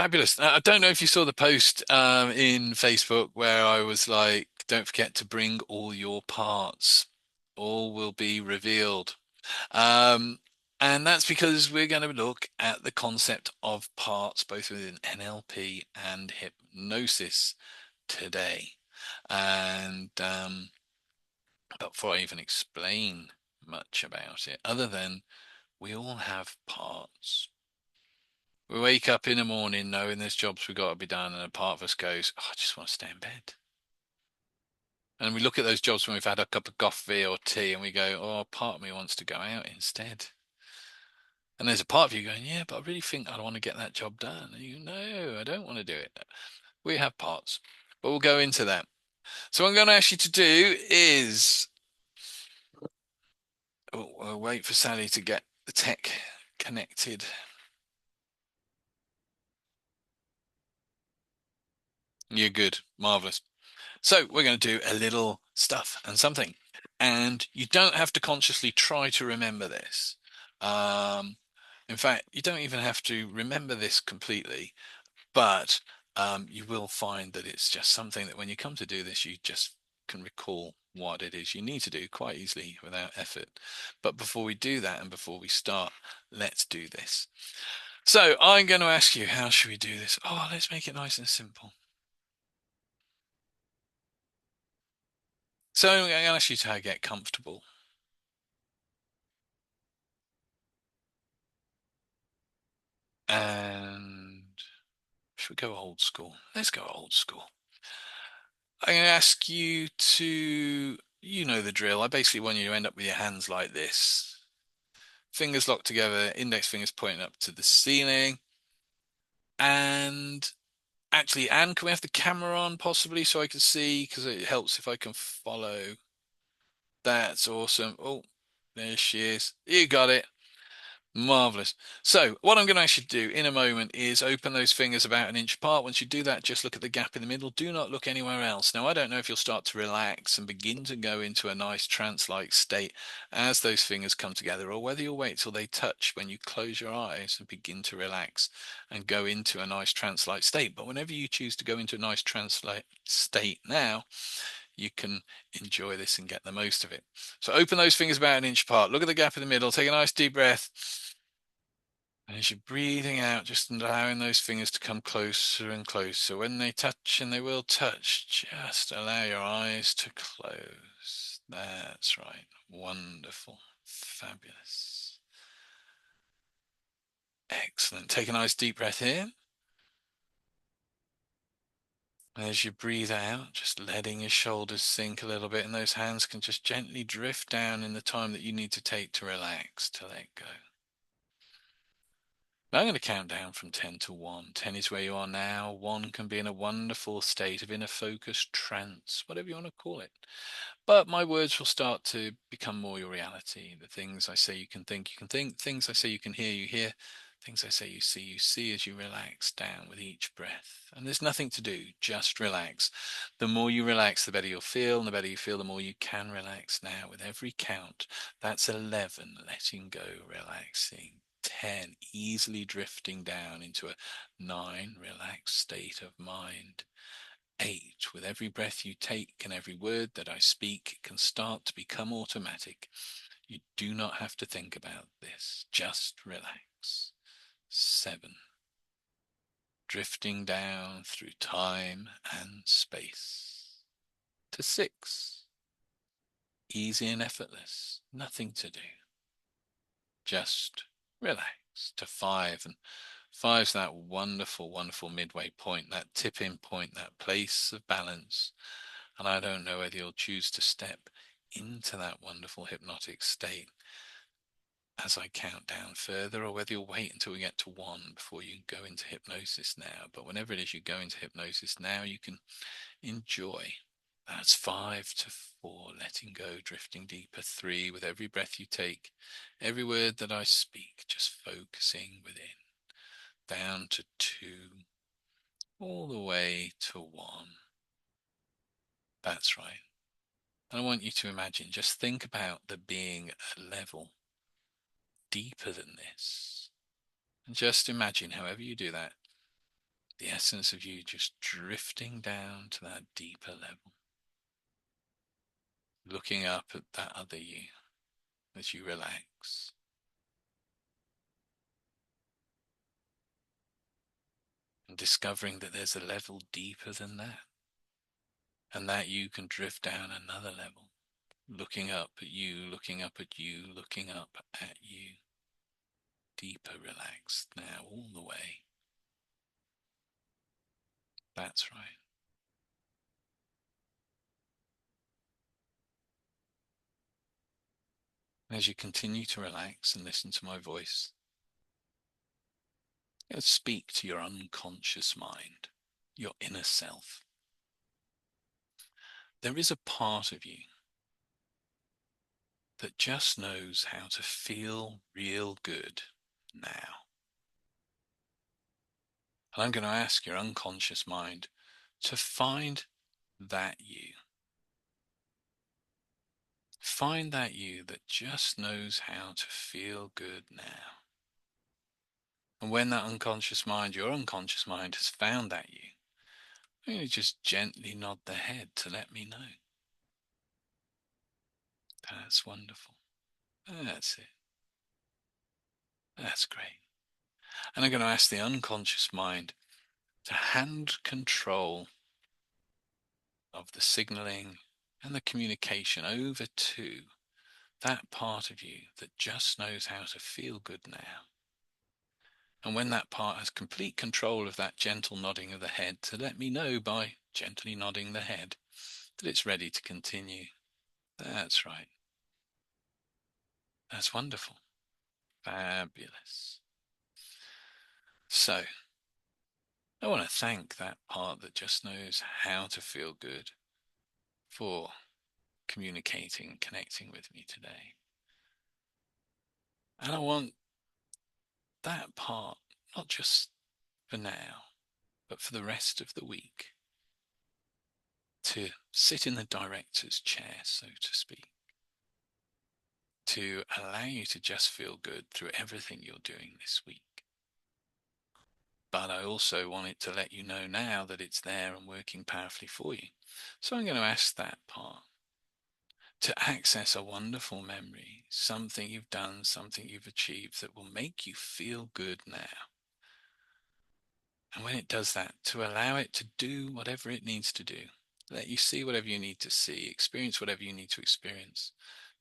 Fabulous. I don't know if you saw the post in Facebook where I was like, don't forget to bring all your parts. All will be revealed. Um, and that's because we're going to look at the concept of parts, both within NLP and hypnosis today. And but before I even explain much about it, other than we all have parts. We wake up in the morning knowing there's jobs we've got to be done, and a part of us goes, oh, I just want to stay in bed. And we look at those jobs when we've had a cup of coffee or tea, and we go, oh, part of me wants to go out instead. And there's a part of you going, yeah, but I really think I want to get that job done. And you go, no, I don't want to do it. We have parts, but we'll go into that. So what I'm going to ask you to do is, oh, I'll wait for Sally to get the tech connected. You're good. Marvelous. So we're going to do a little stuff and something. And you don't have to consciously try to remember this. Um, in fact, you don't even have to remember this completely, but you will find that it's just something that when you come to do this, you just can recall what it is you need to do quite easily without effort. But before we do that and before we start, let's do this. So I'm going to ask you, how should we do this? Oh, let's make it nice and simple. So I'm going to ask you to get comfortable. And should we go old school? Let's go old school. I'm going to ask you to, you know the drill. I basically want you to end up with your hands like this. Fingers locked together, index fingers pointing up to the ceiling. And actually, Anne, can we have the camera on possibly so I can see? Because it helps if I can follow. That's awesome. Oh, there she is. You got it. Marvelous. So what I'm going to actually do in a moment is open those fingers about an inch apart. Once you do that, just look at the gap in the middle. Do not look anywhere else. Now, I don't know if you'll start to relax and begin to go into a nice trance-like state as those fingers come together, or whether you'll wait till they touch when you close your eyes and begin to relax and go into a nice trance-like state. But whenever you choose to go into a nice trance-like state now, you can enjoy this and get the most of it. So open those fingers about an inch apart. Look at the gap in the middle. Take a nice deep breath. And as you're breathing out, just allowing those fingers to come closer and closer. When they touch, and they will touch, just allow your eyes to close. That's right. Wonderful. Fabulous. Excellent. Take a nice deep breath in. As you breathe out, just letting your shoulders sink a little bit, and those hands can just gently drift down in the time that you need to take to relax, to let go. Now I'm going to count down from 10 to 1. 10 is where you are now. 1 can be in a wonderful state of inner focus, trance, whatever you want to call it. But my words will start to become more your reality. The things I say you can think, you can think. Things I say you can hear, you hear. Things I say you see as you relax down with each breath. And there's nothing to do, just relax. The more you relax, the better you'll feel, and the better you feel, the more you can relax now. With every count, that's 11, letting go, relaxing. 10, easily drifting down into a 9, relaxed state of mind. 8, with every breath you take and every word that I speak can start to become automatic. You do not have to think about this, just relax. 7, drifting down through time and space. To 6, easy and effortless, nothing to do, just relax. To 5, and 5's that wonderful, wonderful midway point, that tipping point, that place of balance. And I don't know whether you'll choose to step into that wonderful hypnotic state as I count down further, or whether you'll wait until we get to 1 before you go into hypnosis now. But whenever it is you go into hypnosis now, you can enjoy. That's 5 to 4, letting go, drifting deeper. 3, with every breath you take, every word that I speak, just focusing within. Down to 2, all the way to 1. That's right. And I want you to imagine, just think about there being a level deeper than this. And just imagine, however you do that, The essence of you just drifting down to that deeper level, looking up at that other you as you relax. And discovering that there's a level deeper than that, and that you can drift down another level, looking up at you, looking up at you, looking up at you. Deeper relaxed now, all the way. That's right. As you continue to relax and listen to my voice, speak to your unconscious mind, your inner self. There is a part of you that just knows how to feel real good now. And I'm going to ask your unconscious mind to find that you. Find that you that just knows how to feel good now. And when that unconscious mind, your unconscious mind, has found that you, I'm going to just gently nod the head to let me know. That's wonderful. That's it. That's great. And I'm going to ask the unconscious mind to hand control of the signaling and the communication over to that part of you that just knows how to feel good now. And when that part has complete control of that gentle nodding of the head, to let me know by gently nodding the head that it's ready to continue. That's right. That's wonderful. Fabulous. So, I want to thank that part that just knows how to feel good for communicating, connecting with me today. And I want that part, not just for now, but for the rest of the week, to sit in the director's chair, so to speak, to allow you to just feel good through everything you're doing this week. But I also want it to let you know now that it's there and working powerfully for you. So I'm going to ask that part to access a wonderful memory, something you've done, something you've achieved that will make you feel good now. And when it does that, to allow it to do whatever it needs to do, let you see whatever you need to see, experience whatever you need to experience,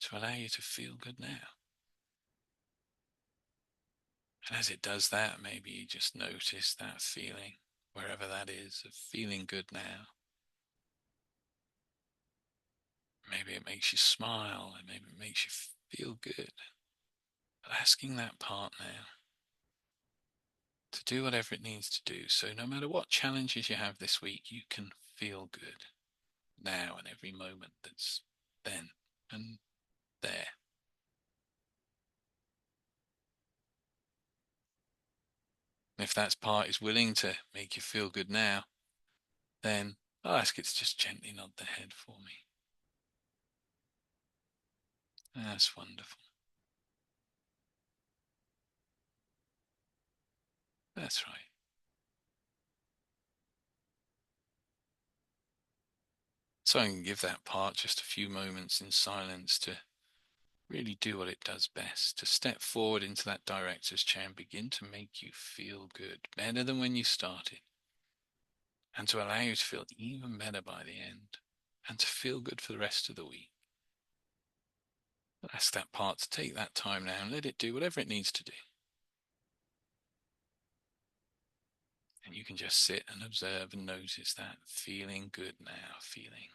to allow you to feel good now. And as it does that, maybe you just notice that feeling, wherever that is, of feeling good now. Maybe it makes you smile, and maybe it makes you feel good. But asking that part now to do whatever it needs to do, so no matter what challenges you have this week, you can feel good now and every moment that's then and there. If that part is willing to make you feel good now, then I'll ask it to just gently nod the head for me. That's wonderful. That's right. So I can give that part just a few moments in silence to really do what it does best, to step forward into that director's chair and begin to make you feel good, better than when you started, and to allow you to feel even better by the end, and to feel good for the rest of the week. Ask that part to take that time now and let it do whatever it needs to do. And you can just sit and observe and notice that feeling good now, feeling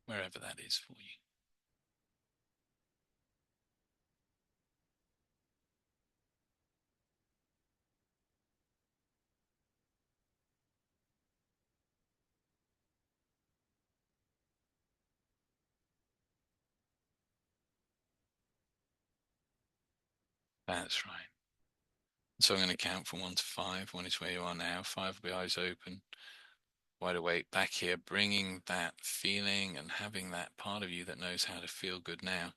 wherever that is for you. That's right. So I'm going to count from 1 to 5. 1 is where you are now. 5 will be eyes open, wide awake, back here, bringing that feeling and having that part of you that knows how to feel good now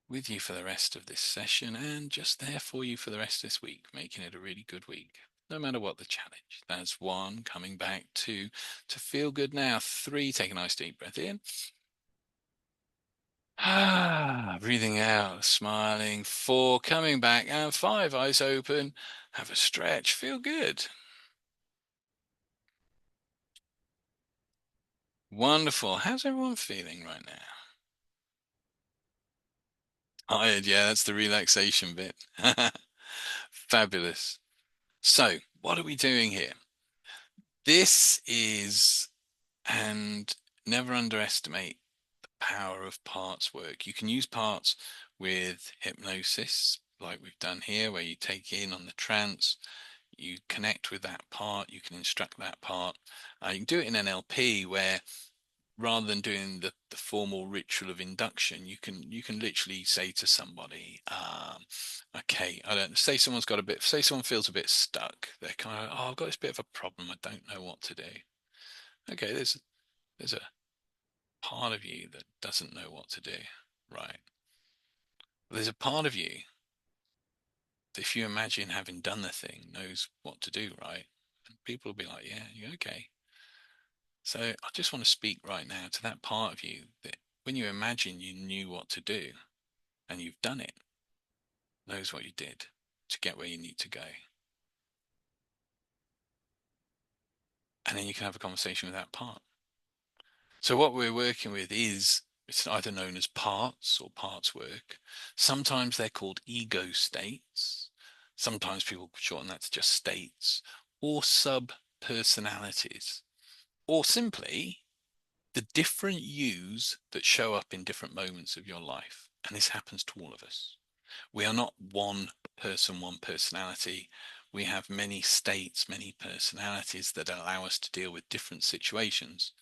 with you for the rest of this session and just there for you for the rest of this week, making it a really good week. no matter what the challenge. That's one, coming back. Two, to feel good now. Three, take a nice deep breath in. Ah, breathing out, smiling. Four, coming back. And five, eyes open. Have a stretch. Feel good. Wonderful. How's everyone feeling right now? Tired, yeah, that's the relaxation bit. Fabulous. So, what are we doing here? This is, and never underestimate the power of parts work. You can use parts with hypnosis, like we've done here, where you take in on the trance, you connect with that part, you can instruct that part. You can do it in NLP where rather than doing the formal ritual of induction, you can literally say to somebody, okay, I don't say someone's got a bit, say someone feels a bit stuck. They're kind of, oh, I've got this bit of a problem. I don't know what to do. Okay, there's a part of you that doesn't know what to do, right? There's a part of you that if you imagine having done the thing, knows what to do, right? And people will be like, yeah, you okay? So I just want to speak right now to that part of you that when you imagine you knew what to do and you've done it, knows what you did to get where you need to go. And then you can have a conversation with that part. So what we're working with is it's either known as parts or parts work. Sometimes they're called ego states. Sometimes people shorten that to just states or sub personalities, or simply the different yous that show up in different moments of your life. And this happens to all of us. We are not one person, one personality. We have many states, many personalities that allow us to deal with different situations.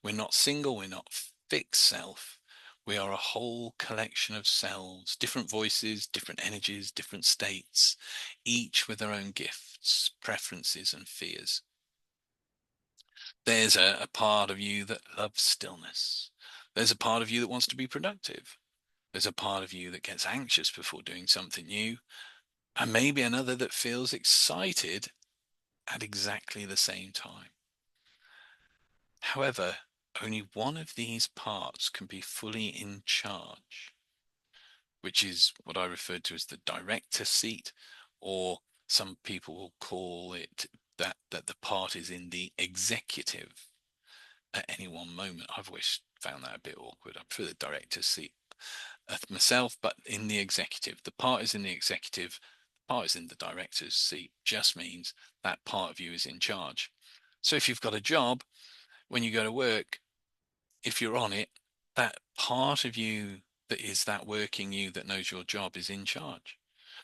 We're not single, we're not fixed self. We are a whole collection of selves, different voices, different energies, different states, each with their own gifts, preferences, and fears. There's a part of you that loves stillness. There's a part of you that wants to be productive. There's a part of you that gets anxious before doing something new, and maybe another that feels excited at exactly the same time. However, only one of these parts can be fully in charge, which is what I referred to as the director seat, or some people will call it that the part is in the executive at any one moment. I've always found that a bit awkward. I prefer the director's seat myself, but in the executive, the part is in the executive, the part is in the director's seat, just means that part of you is in charge. So if you've got a job, when you go to work, if you're on it, that part of you that is that working you that knows your job is in charge.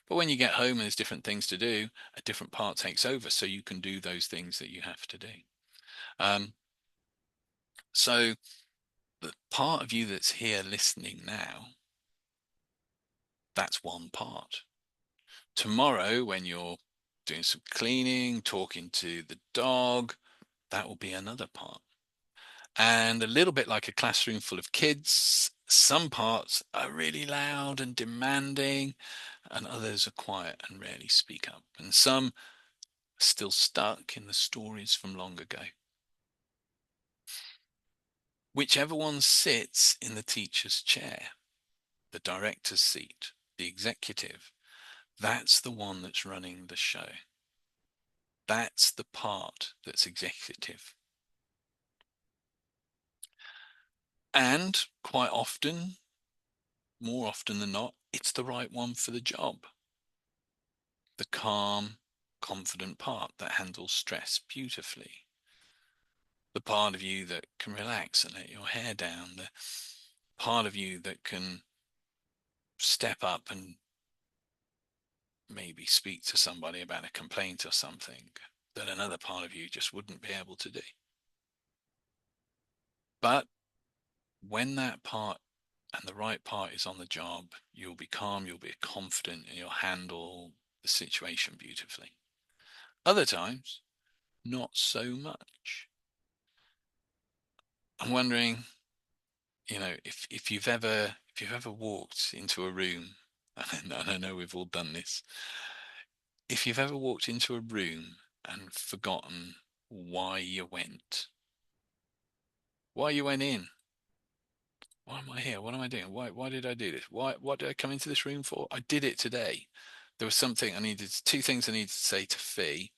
But when you get home and there's different things to do, a different part takes over so you can do those things that you have to do. Um, so the part of you that's here listening now, that's one part. Tomorrow, when you're doing some cleaning, talking to the dog, that will be another part. And a little bit like a classroom full of kids, some parts are really loud and demanding, and others are quiet and rarely speak up. And some are still stuck in the stories from long ago. Whichever one sits in the teacher's chair, the director's seat, the executive, that's the one that's running the show. That's the part that's executive. And quite often, more often than not, it's the right one for the job. The calm, confident part that handles stress beautifully. The part of you that can relax and let your hair down. The part of you that can step up and maybe speak to somebody about a complaint or something that another part of you just wouldn't be able to do. But when that part and the right part is on the job, you'll be calm, you'll be confident, and you'll handle the situation beautifully. Other times, not so much. I'm wondering, if you've ever walked into a room, and I know we've all done this, if you've ever walked into a room and forgotten why you went. Why you went in. Why am I here? What am I doing? Why did I do this? What did I come into this room for? I did it today. There was something I needed, two things I needed to say to Fee.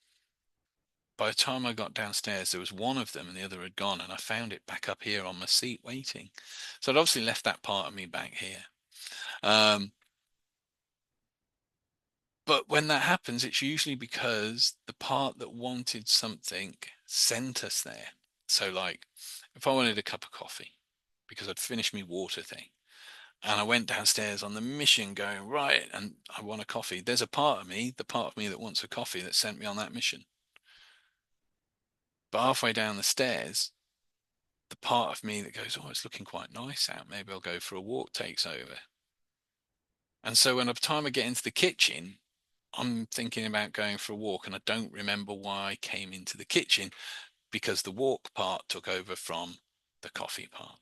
By the time I got downstairs, there was one of them and the other had gone, and I found it back up here on my seat waiting. So I'd obviously left that part of me back here. Um, but when that happens, it's usually because the part that wanted something sent us there. So, like, if I wanted a cup of coffee because I'd finished my water thing, and I went downstairs on the mission going, right, and I want a coffee. There's a part of me, the part of me that wants a coffee, that sent me on that mission. But halfway down the stairs, the part of me that goes, oh, it's looking quite nice out. Maybe I'll go for a walk takes over. And so when by the time I get into the kitchen, I'm thinking about going for a walk, and I don't remember why I came into the kitchen because the walk part took over from the coffee part.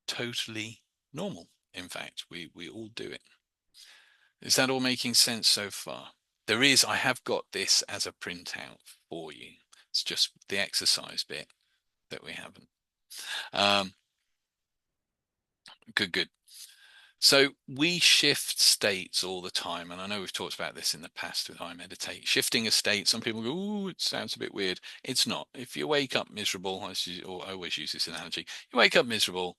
Totally normal. In fact, we all do it. Is that all making sense so far? I have got this as a printout for you. It's just the exercise bit that we haven't. Um, good, good. So we shift states all the time, and I know we've talked about this in the past with I meditate. Shifting a state, some people go, "Oh, it sounds a bit weird." It's not. If you wake up miserable, or I always use this analogy, you wake up miserable,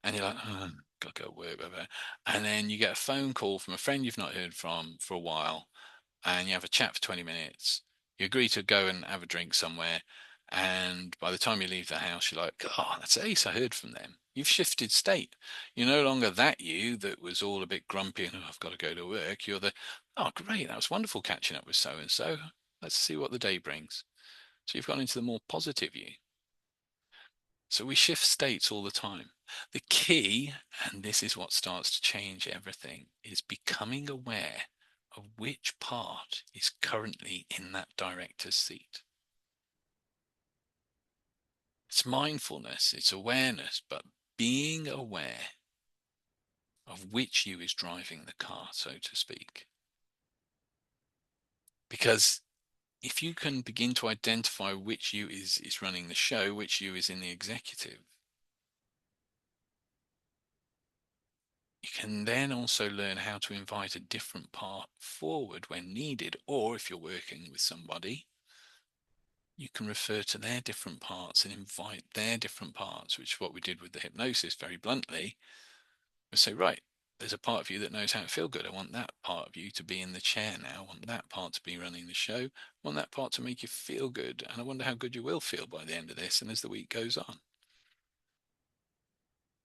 and you're like, oh, "Gotta go work," blah, blah. And then you get a phone call from a friend you've not heard from for a while, and you have a chat for 20 minutes. You agree to go and have a drink somewhere. And by the time you leave the house, you're like, oh, that's ace. I heard from them. You've shifted state. You're no longer that you that was all a bit grumpy and, oh, I've got to go to work. You're the, oh, great. That was wonderful catching up with so and so. Let's see what the day brings. So you've gone into the more positive you. So we shift states all the time. The key, and this is what starts to change everything, is becoming aware of which part is currently in that director's seat. It's mindfulness, it's awareness, but being aware of which you is driving the car, so to speak. Because if you can begin to identify which you is running the show, which you is in the executive, you can then also learn how to invite a different part forward when needed, or if you're working with somebody, you can refer to their different parts and invite their different parts, which is what we did with the hypnosis very bluntly. We say, right, there's a part of you that knows how to feel good. I want that part of you to be in the chair now. I want that part to be running the show. I want that part to make you feel good. And I wonder how good you will feel by the end of this and as the week goes on.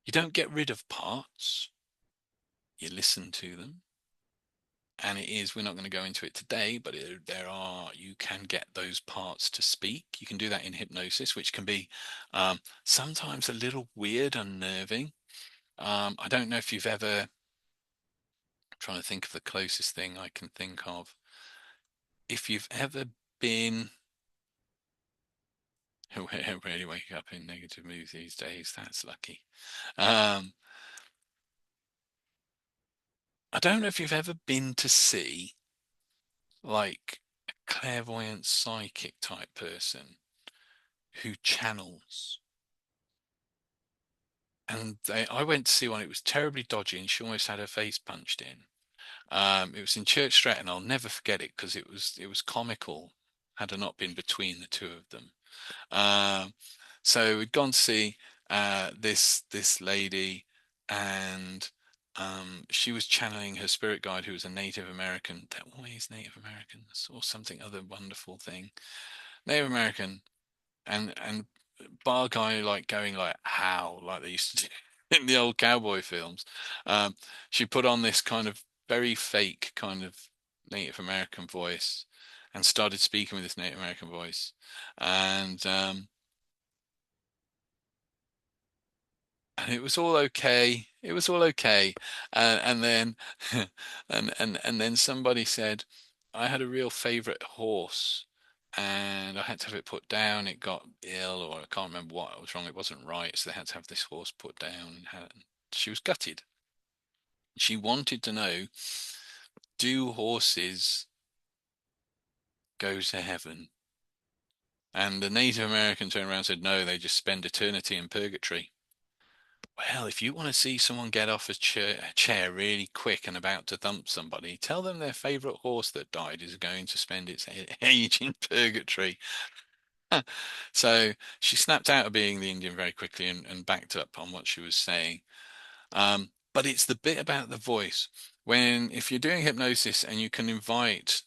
You don't get rid of parts, you listen to them. And it is, we're not going to go into it today, but you can get those parts to speak. You can do that in hypnosis, which can be sometimes a little weird, unnerving. I don't know if you've ever, I'm trying to think of the closest thing I can think of. If you've ever been, really waking up in negative moods these days, that's lucky. I don't know if you've ever been to see like a clairvoyant psychic type person who channels. And I went to see one. It was terribly dodgy, and she almost had her face punched in. It was in Church Stretton. I'll never forget it because it was comical. Had it not been between the two of them. Um, so we'd gone to see this lady, and she was channeling her spirit guide, who was a Native American. They're always Native Americans, or something other wonderful thing. Native American, and bar guy like going like how like they used to do in the old cowboy films. Um, she put on this kind of very fake kind of Native American voice and started speaking with this Native American voice, and it was all okay. It was all okay, and then and then somebody said, I had a real favorite horse, and I had to have it put down. It got ill, or I can't remember what was wrong. It wasn't right, so they had to have this horse put down. She was gutted. She wanted to know, do horses go to heaven. And the Native American turned around and said, no, they just spend eternity in purgatory. Well, if you want to see someone get off a chair really quick and about to thump somebody, tell them their favorite horse that died is going to spend its age in purgatory. So she snapped out of being the Indian very quickly and backed up on what she was saying. But it's the bit about the voice. If you're doing hypnosis and you can invite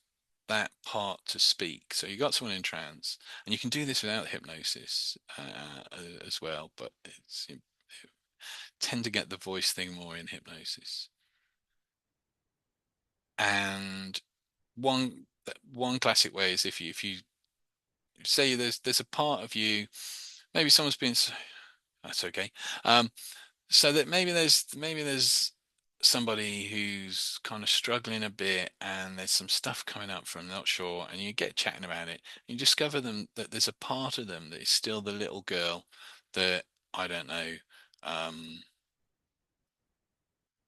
that part to speak, so you got someone in trance, and you can do this without hypnosis as well, but you tend to get the voice thing more in hypnosis. And one classic way is if you say there's a part of you, maybe someone's been, that's okay. So that maybe there's somebody who's kind of struggling a bit and there's some stuff coming up from not sure, and you get chatting about it, you discover them that there's a part of them that is still the little girl that, I don't know,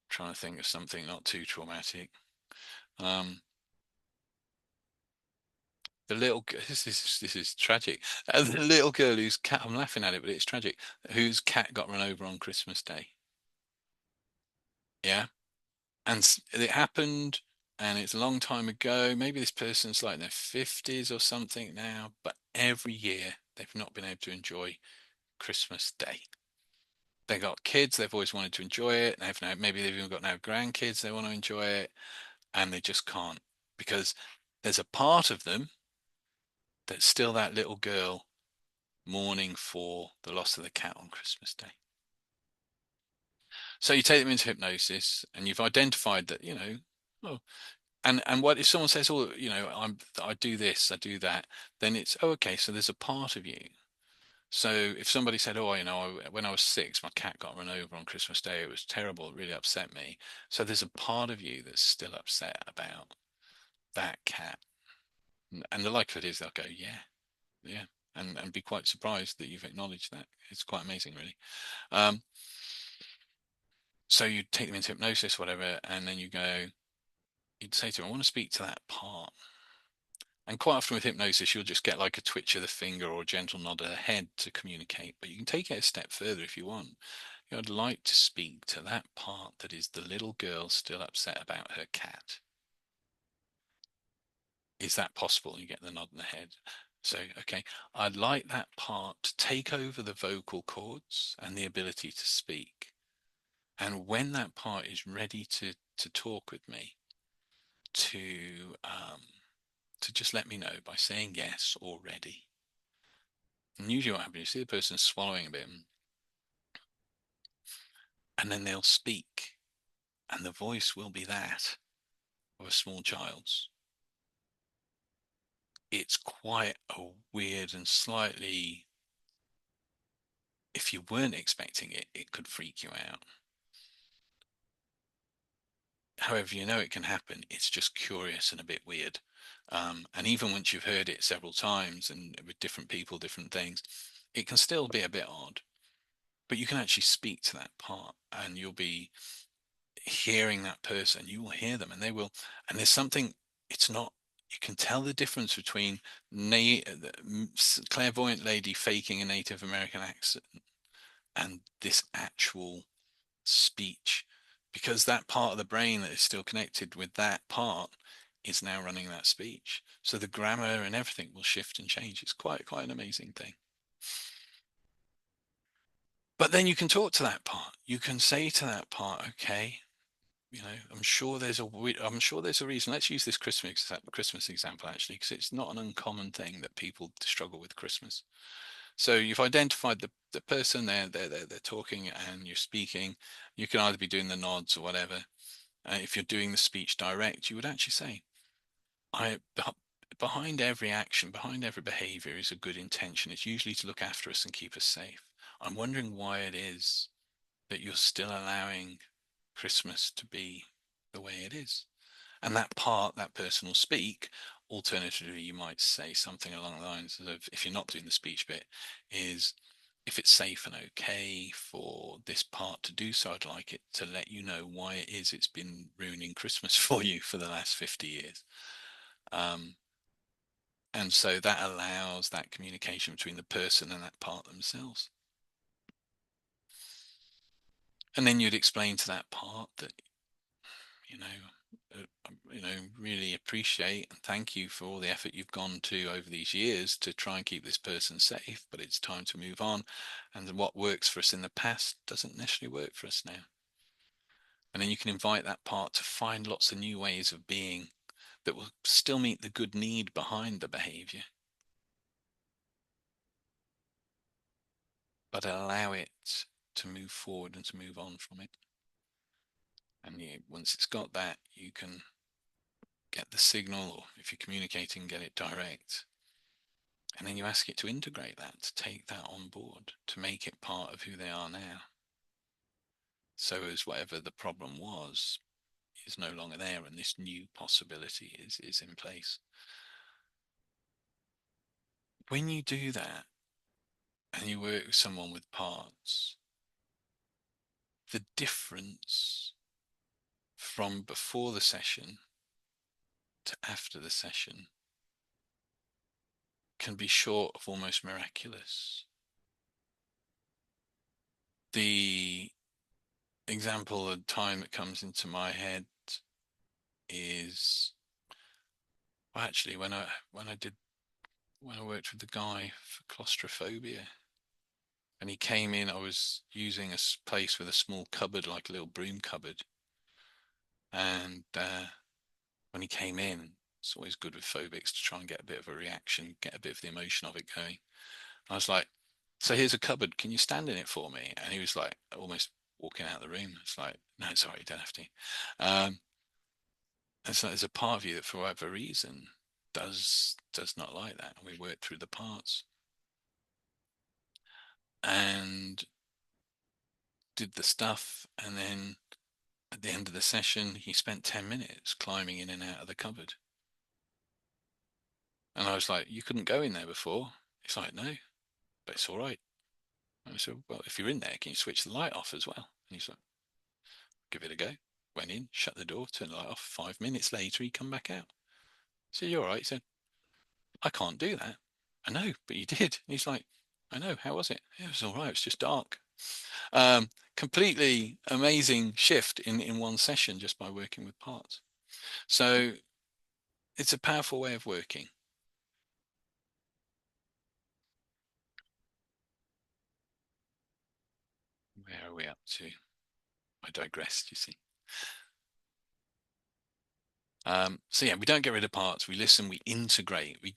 trying to think of something not too traumatic. um the little this is tragic. The little girl whose cat, I'm laughing at it, but it's tragic, whose cat got run over on Christmas Day. Yeah. And it happened, and it's a long time ago. Maybe this person's like in their 50s or something now, but every year they've not been able to enjoy Christmas Day. They got kids, they've always wanted to enjoy it. They've now, maybe they've even got now grandkids, they want to enjoy it, and they just can't because there's a part of them that's still that little girl mourning for the loss of the cat on Christmas Day. So you take them into hypnosis, and you've identified that, oh, and what if someone says, oh, I do this, I do that, then it's, oh, okay, so there's a part of you. So if somebody said, oh, when I was 6 my cat got run over on Christmas Day, it was terrible, it really upset me. So there's a part of you that's still upset about that cat. And the likelihood is they'll go, yeah, yeah, and be quite surprised that you've acknowledged that. It's quite amazing, really. um so you take them into hypnosis, whatever, and then you'd say to them, I want to speak to that part. And quite often with hypnosis, you'll just get like a twitch of the finger or a gentle nod of the head to communicate. But you can take it a step further if you want. I'd like to speak to that part that is the little girl still upset about her cat. Is that possible? You get the nod in the head. So, okay, I'd like that part to take over the vocal cords and the ability to speak. And when that part is ready to talk with me, to just let me know by saying yes or ready. And usually what happens, you see the person swallowing a bit, and then they'll speak, and the voice will be that of a small child's. It's quite a weird and slightly, if you weren't expecting it, it could freak you out. However, it can happen. It's just curious and a bit weird. And even once you've heard it several times and with different people, different things, it can still be a bit odd. But you can actually speak to that part, and you'll be hearing that person. You will hear them, and they will. And there's something. It's not. You can tell the difference between clairvoyant lady faking a Native American accent and this actual speech, because that part of the brain that is still connected with that part is now running that speech. So the grammar and everything will shift and change. It's quite an amazing thing. But then you can talk to that part. You can say to that part, okay, I'm sure there's a reason. Let's use this Christmas example actually, because it's not an uncommon thing that people struggle with Christmas. So you've identified the person they're talking and you're speaking. You can either be doing the nods or whatever. If you're doing the speech direct, you would actually say, I behind every action, behind every behavior is a good intention. It's usually to look after us and keep us safe. I'm wondering why it is that you're still allowing Christmas to be the way it is. And that person will speak. Alternatively, you might say something along the lines of, if you're not doing the speech bit, is, if it's safe and okay for this part to do so, I'd like it to let you know why it is it's been ruining Christmas for you for the last 50 years. Um, And so that allows that communication between the person and that part themselves. And then you'd explain to that part that, really appreciate and thank you for all the effort you've gone to over these years to try and keep this person safe, but it's time to move on. And what works for us in the past doesn't necessarily work for us now. And then you can invite that part to find lots of new ways of being that will still meet the good need behind the behavior, but allow it to move forward and to move on from it. And once it's got that, you can get the signal, or if you're communicating, get it direct. And then you ask it to integrate that, to take that on board, to make it part of who they are now. So as whatever the problem was is no longer there, and this new possibility is in place. When you do that and you work with someone with parts, the difference from before the session to after the session can be short of almost miraculous. The example of time that comes into my head is, well, actually when I worked with the guy for claustrophobia, and he came in, I was using a place with a small cupboard, like a little broom cupboard, and when he came in, it's always good with phobics to try and get a bit of a reaction, get a bit of the emotion of it going. I was like, so here's a cupboard, can you stand in it for me? And he was like almost walking out of the room. It's like, no, sorry, you don't have to. And so there's a part of you that for whatever reason does not like that. And we work through the parts and did the stuff. And then at the end of the session, he spent 10 minutes climbing in and out of the cupboard. And I was like, you couldn't go in there before. He's like, no, but it's all right. And I said, well, if you're in there, can you switch the light off as well? And he's like, give it a go. Went in, shut the door, turned the light off. 5 minutes later, he come back out. I said, you're all right. He said, I can't do that. I know, but you did. And he's like, I know. How was it? It was all right. It's just dark. Completely amazing shift in one session just by working with parts. So it's a powerful way of working. Where are we up to? I digressed, you see. So yeah, we don't get rid of parts. We listen, we integrate, we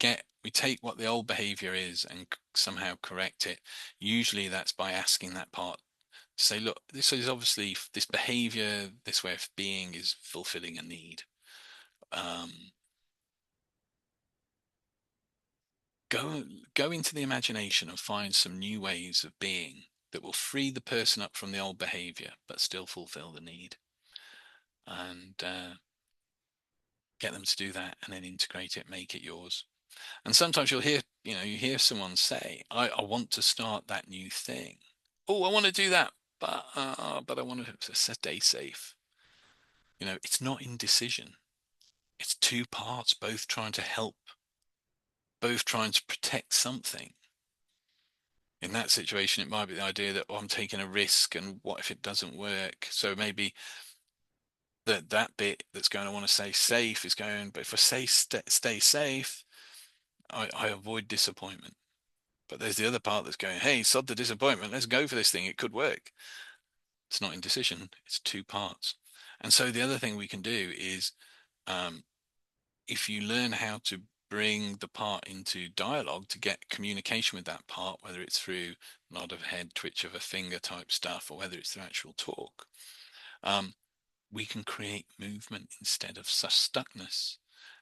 take what the old behavior is and somehow correct it. Usually that's by asking that part to say, look, this is obviously this behavior, this way of being is fulfilling a need. Go into the imagination and find some new ways of being that will free the person up from the old behavior, but still fulfill the need. And get them to do that and then integrate it, make it yours. And sometimes you'll hear, you hear someone say, I want to start that new thing. Oh, I want to do that, but I want to stay safe. It's not indecision. It's two parts, both trying to help, both trying to protect something. In that situation, it might be the idea that, oh, I'm taking a risk, and what if it doesn't work? So maybe that bit that's going, I want to stay safe, is going, but if I say stay safe, I avoid disappointment. But there's the other part that's going, hey, sod the disappointment, let's go for this thing, it could work. It's not indecision, it's two parts. And so the other thing we can do is, if you learn how to bring the part into dialogue to get communication with that part, whether it's through nod of head, twitch of a finger type stuff, or whether it's through actual talk, we can create movement instead of such stuckness.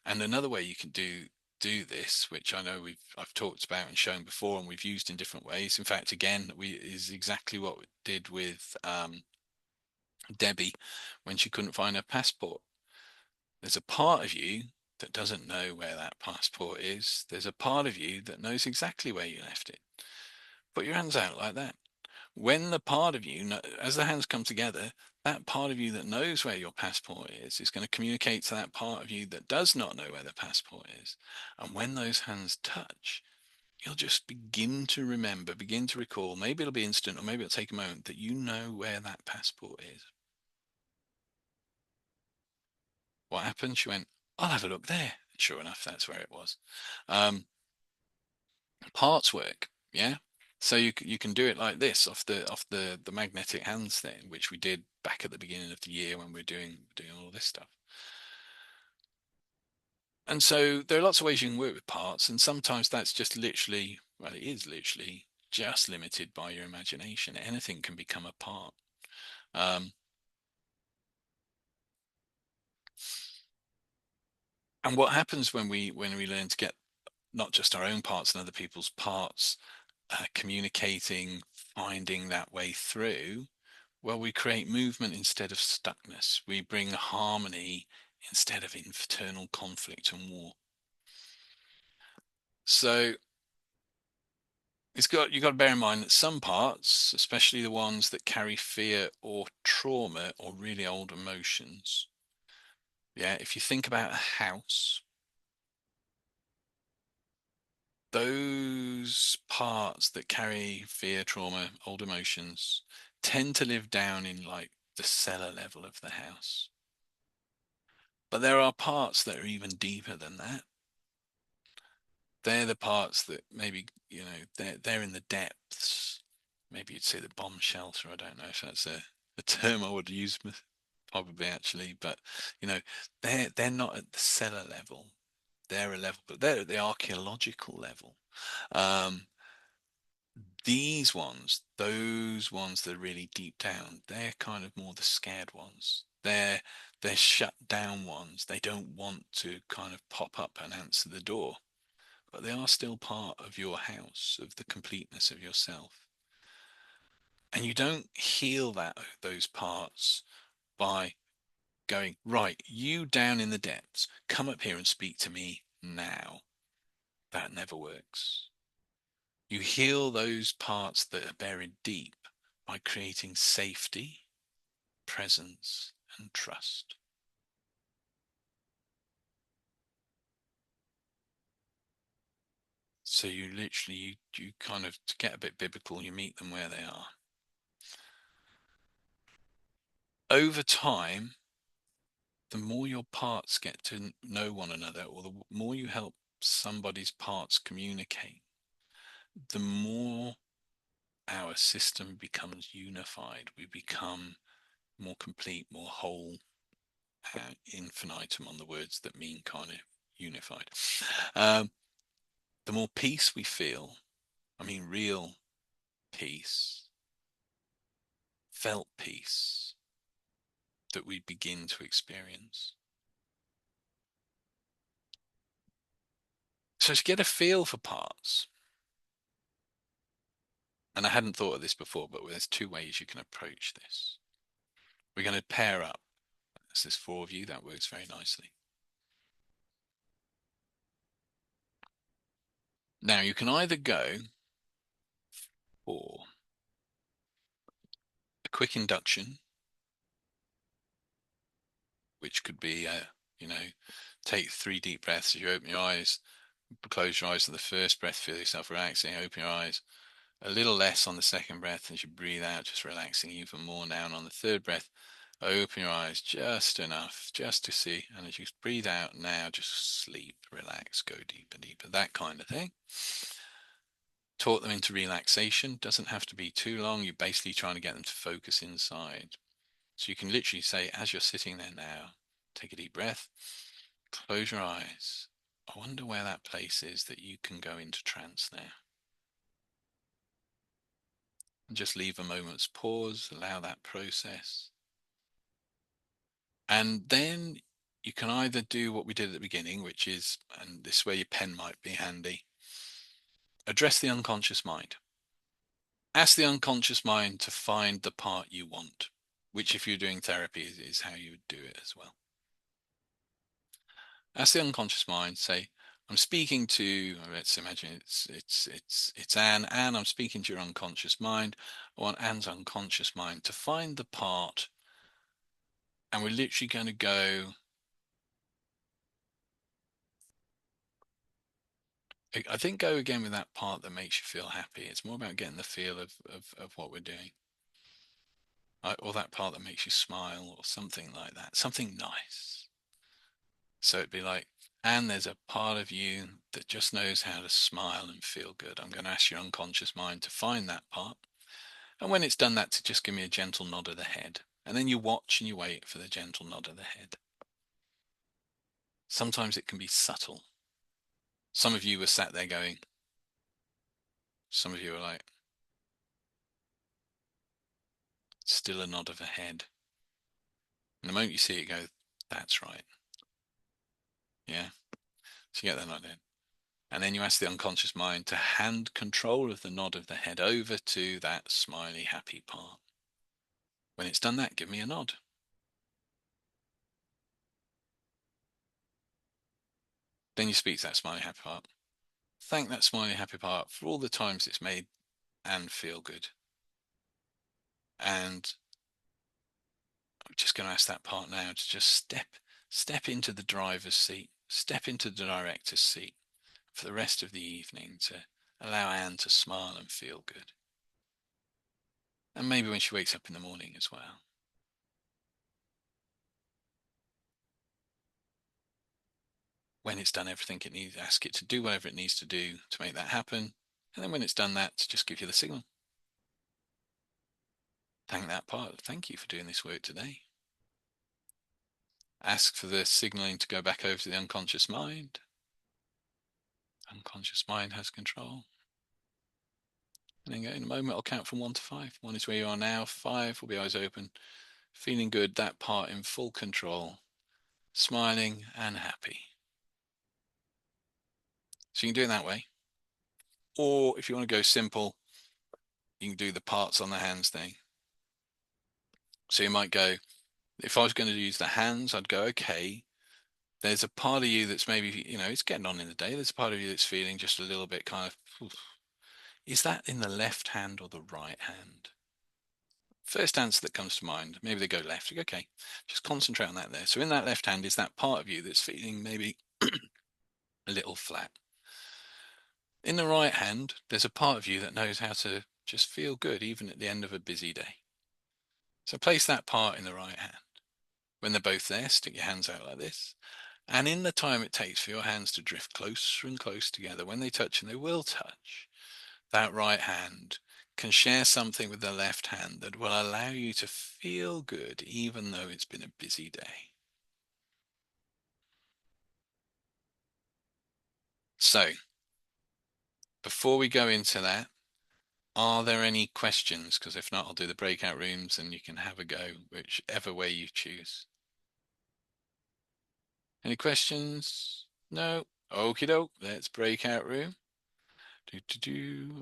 And another way you can do this, which I know I've talked about and shown before, and we've used in different ways. In fact, again, is exactly what we did with Debbie when she couldn't find her passport. There's a part of you that doesn't know where that passport is. There's a part of you that knows exactly where you left it. Put your hands out like that. When the part of you, as the hands come together, that part of you that knows where your passport is going to communicate to that part of you that does not know where the passport is. And when those hands touch, you'll just begin to remember, begin to recall. Maybe it'll be instant, or maybe it'll take a moment, that you know where that passport is. What happened? She went, I'll have a look there. And sure enough, that's where it was. Um, Parts work, yeah. So you can do it like this off the magnetic hands thing, which we did back at the beginning of the year when we are doing all this stuff. And so there are lots of ways you can work with parts, and sometimes that's just literally, well, it is literally just limited by your imagination. Anything can become a part. Um, and what happens when we learn to get not just our own parts and other people's parts, communicating, finding that way through, well, we create movement instead of stuckness. We bring harmony instead of internal conflict and war. So you've got to bear in mind that some parts, especially the ones that carry fear or trauma or really old emotions, yeah, if you think about a house, those parts that carry fear, trauma, old emotions tend to live down in like the cellar level of the house. But there are parts that are even deeper than that. They're the parts that maybe, they're in the depths. Maybe you'd say the bomb shelter. I don't know if that's a term I would use, probably actually, but you know, they're not at the cellar level. They're a level, but they're at the archaeological level. Um, these ones, those ones that are really deep down, they're kind of more the scared ones. They're shut down ones. They don't want to kind of pop up and answer the door, but they are still part of your house, of the completeness of yourself. And you don't heal those parts by going, right, you down in the depths, come up here and speak to me now. That never works. You heal those parts that are buried deep by creating safety, presence, and trust. So you literally, you kind of, to get a bit biblical, you meet them where they are. Over time, the more your parts get to know one another, or the more you help somebody's parts communicate, the more our system becomes unified. We become more complete, more whole, infinitum on the words that mean kind of unified. Um, the more peace we feel, I mean, real peace, felt peace that we begin to experience. So to get a feel for parts, and I hadn't thought of this before, but there's two ways you can approach this. We're going to pair up. There's four of you. That works very nicely. Now you can either go for a quick induction, which could be, take 3 deep breaths as you open your eyes, close your eyes on the first breath, feel yourself relaxing, open your eyes. A little less on the second breath as you breathe out, just relaxing even more now. And on the third breath, open your eyes just enough, just to see. And as you breathe out now, just sleep, relax, go deeper, deeper, that kind of thing. Taught them into relaxation. Doesn't have to be too long. You're basically trying to get them to focus inside. So you can literally say, as you're sitting there now, take a deep breath, close your eyes. I wonder where that place is that you can go into trance now. And just leave a moment's pause, allow that process. And then you can either do what we did at the beginning, which is, and this is where your pen might be handy, address the unconscious mind. Ask the unconscious mind to find the part you want, which if you're doing therapy is how you would do it as well. Ask the unconscious mind, say, I'm speaking to, let's imagine it's Anne. Anne, I'm speaking to your unconscious mind. I want Anne's unconscious mind to find the part And we're literally going to go. I think go again with that part that makes you feel happy. It's more about getting the feel of what we're doing. Or that part that makes you smile or something like that. Something nice. So it'd be like, and there's a part of you that just knows how to smile and feel good. I'm going to ask your unconscious mind to find that part. And when it's done that, to just give me a gentle nod of the head. And then you watch and you wait for the gentle nod of the head. Sometimes it can be subtle. Some of you were sat there going, some of you are like, still a nod of a head. And the moment you see it, go, that's right. Yeah. So you get that nod in. And then you ask the unconscious mind to hand control of the nod of the head over to that smiley, happy part. When it's done that, give me a nod. Then you speak to that smiley, happy part. Thank that smiley, happy part for all the times it's made and feel good. And I'm just going to ask that part now to just step into the driver's seat, step into the director's seat for the rest of the evening to allow Anne to smile and feel good. And maybe when she wakes up in the morning as well. When it's done everything it needs, ask it to do whatever it needs to do to make that happen. And then when it's done that, to just give you the signal. Thank that part. Thank you for doing this work today. Ask for the signaling to go back over to the unconscious mind. Unconscious mind has control. And then in a moment, I'll count from 1 to 5. 1 is where you are now. 5 will be eyes open, feeling good, that part in full control, smiling and happy. So you can do it that way. Or if you want to go simple, you can do the parts on the hands thing. So you might go, if I was going to use the hands, I'd go, okay, there's a part of you that's maybe, it's getting on in the day. There's a part of you that's feeling just a little bit kind of, oof. Is that in the left hand or the right hand? First answer that comes to mind, maybe they go left. Okay, just concentrate on that there. So in that left hand is that part of you that's feeling maybe a little flat. In the right hand, there's a part of you that knows how to just feel good even at the end of a busy day. So place that part in the right hand. When they're both there, stick your hands out like this. And in the time it takes for your hands to drift closer and closer together, when they touch, and they will touch, that right hand can share something with the left hand that will allow you to feel good even though it's been a busy day. So, before we go into that, are there any questions? Because if not, I'll do the breakout rooms and you can have a go, whichever way you choose. Any questions? No? Okie doke, let's breakout room.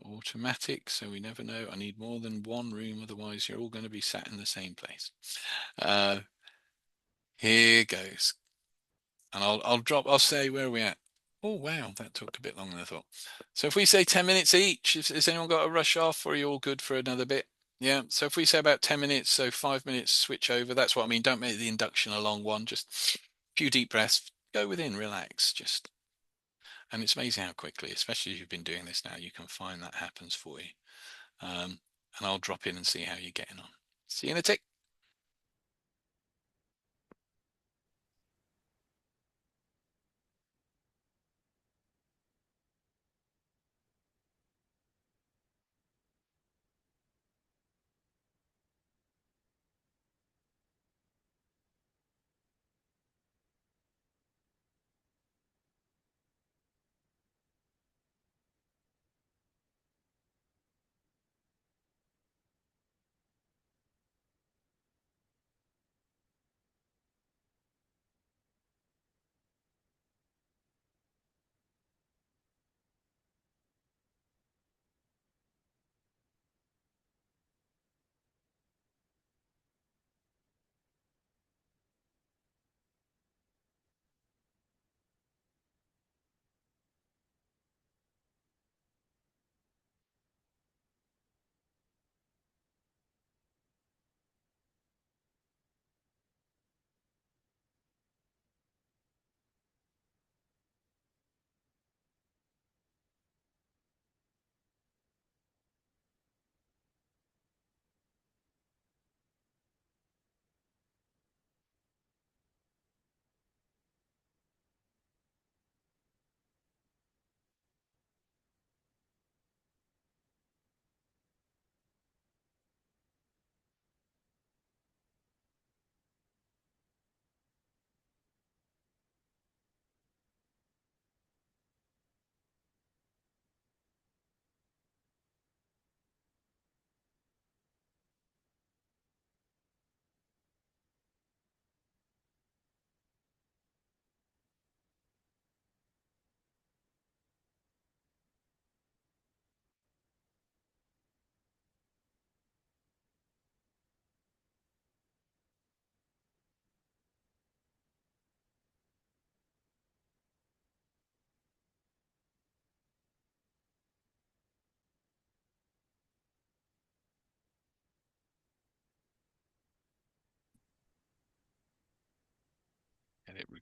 Automatic, so we never know. I need more than one room, otherwise you're all going to be sat in the same place. Here goes. And I'll say where are we at? Oh wow, that took a bit longer than I thought. So if we say 10 minutes each, has anyone got a rush off, or are you all good for another bit? Yeah, so if we say about 10 minutes, so 5 minutes switch over, that's what I mean. Don't make the induction a long one, just a few deep breaths, go within, relax, just, and it's amazing how quickly, especially if you've been doing this now, you can find that happens for you. And I'll drop in and see how you're getting on. See you in a tick.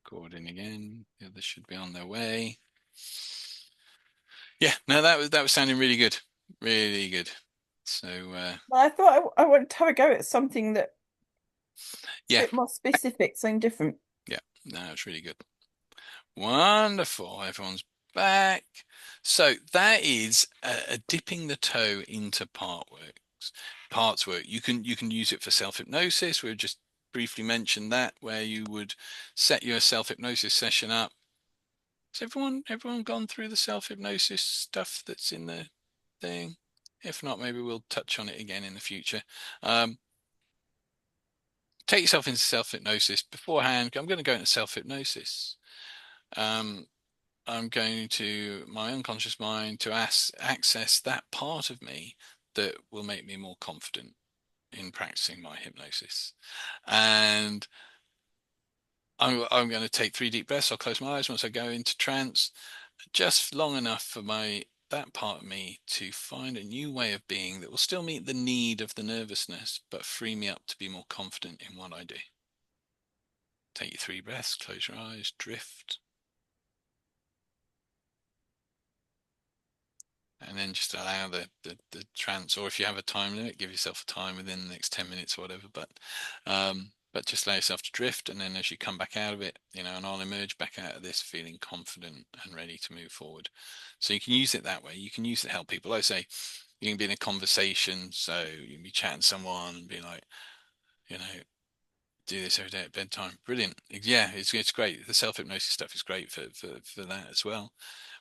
recording again. The others should be on their way. Yeah, no, that was sounding really good, really good. So Well, I thought I wanted to have a go at something that a yeah, bit more specific, something different. yeah, no, it's really good. Wonderful. Everyone's back. So that is a dipping the toe into parts work. You can use it for self-hypnosis. We've just briefly mentioned that, where you would set your self-hypnosis session up. Has everyone gone through the self-hypnosis stuff that's in the thing? If not, maybe we'll touch on it again in the future. Um, take yourself into self-hypnosis beforehand. I'm going to go into self-hypnosis. Um, I'm going to my unconscious mind to access that part of me that will make me more confident in practicing my hypnosis. And I'm going to take 3 deep breaths. I'll close my eyes once I go into trance, just long enough for that part of me to find a new way of being that will still meet the need of the nervousness, but free me up to be more confident in what I do. Take your 3 breaths, close your eyes, drift. And then just allow the trance, or if you have a time limit, give yourself a time within the next 10 minutes or whatever. But just allow yourself to drift, and then as you come back out of it, and I'll emerge back out of this feeling confident and ready to move forward. So you can use it that way. You can use it to help people. Like I say, you can be in a conversation, so you can be chatting to someone and be like, you know, do this every day at bedtime. Brilliant. Yeah, it's great. The self-hypnosis stuff is great for that as well.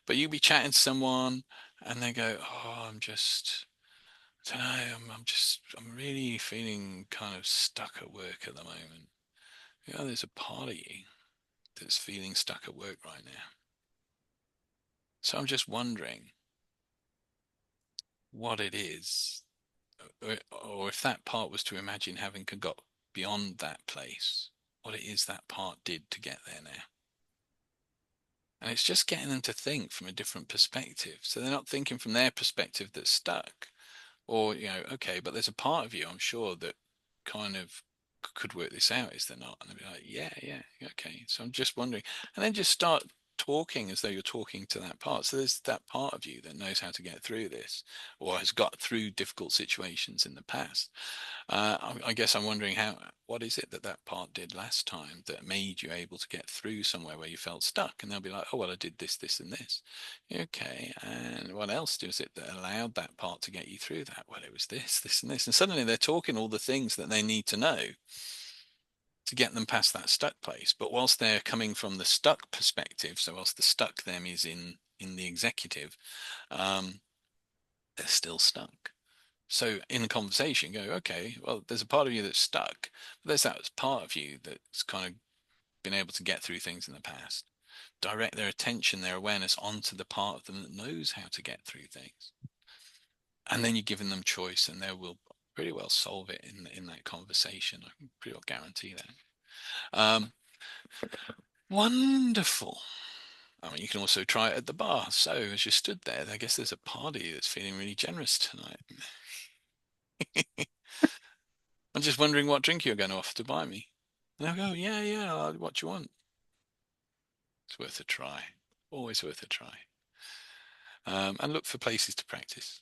But you be chatting to someone and they go, "Oh, I don't know, I'm really feeling kind of stuck at work at the moment." There's a part of you that's feeling stuck at work right now. So I'm just wondering what it is, or if that part was to imagine having got beyond that place, what it is that part did to get there now. And it's just getting them to think from a different perspective. So they're not thinking from their perspective that's stuck. Or, okay, but there's a part of you, I'm sure, that kind of could work this out, is there not? And they'll be like, yeah, yeah, okay. So I'm just wondering. And then just start talking as though you're talking to that part. So there's that part of you that knows how to get through this or has got through difficult situations in the past. I guess I'm wondering what is it that part did last time that made you able to get through somewhere where you felt stuck? And they'll be like, oh, well, I did this, this, and this. Okay, and what else was it that allowed that part to get you through that? Well, it was this, this, and this. And suddenly they're talking all the things that they need to know to get them past that stuck place. But whilst they're coming from the stuck perspective, so whilst the stuck them is in the executive, um, they're still stuck. So in the conversation, go, okay, well, there's a part of you that's stuck, but there's that part of you that's kind of been able to get through things in the past. Direct their attention, their awareness onto the part of them that knows how to get through things. And then you're giving them choice, and they will pretty well solve it in that conversation. I can pretty well guarantee that. Wonderful. I mean, you can also try it at the bar. So as you stood there, I guess there's a part of you that's feeling really generous tonight. I'm just wondering what drink you're going to offer to buy me. And they'll go, yeah, yeah, what you want. It's worth a try. Always worth a try. And look for places to practice.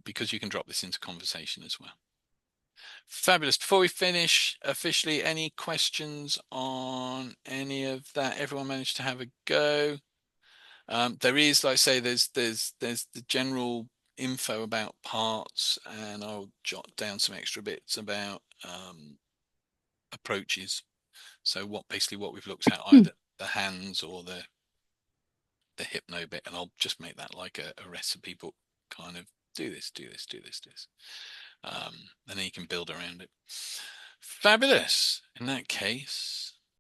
Because you can drop this into conversation as well. Fabulous. Before we finish officially, any questions on any of that? Everyone managed to have a go. There is, like I say, there's the general info about parts, and I'll jot down some extra bits about approaches. So basically what we've looked at, either the hands or the hypno bit, and I'll just make that like a recipe book kind of do this, do this, do this, do this. And then you can build around it. Fabulous. In that case,